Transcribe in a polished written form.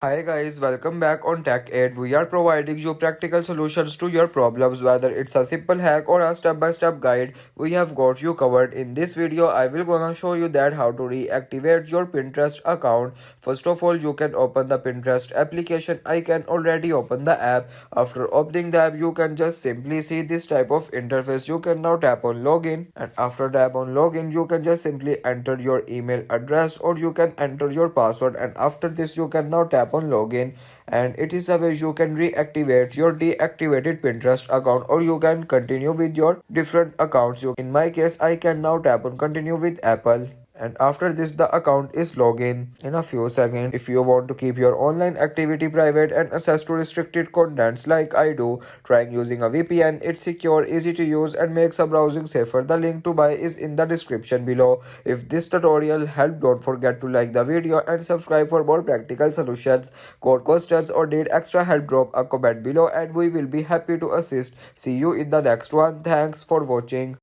Hi guys, welcome back on Tech Aid. We are providing you practical solutions to your problems, whether it's a simple hack or a step-by-step guide. We have got you covered. In this video, I will gonna show you that how to reactivate your Pinterest account. First of all, you can open the Pinterest application. I can already open the app. After opening the app, you can just simply see this type of interface. You can now tap on login, and after tap on login, you can just simply enter your email address or you can enter your password, and after this you can now tap on login, and it is a way you can reactivate your deactivated Pinterest account, or you can continue with your different accounts. In my case, I can now tap on continue with Apple, and after this the account is login in a few seconds. If you want to keep your online activity private and access to restricted contents like I do, trying using a VPN. It's secure, easy to use, and makes a browsing safer. The link to buy is in the description below. If this tutorial helped, don't forget to like the video and subscribe for more practical solutions. Got questions or need extra help, drop a comment below and we will be happy to assist. See you in the next one. Thanks for watching.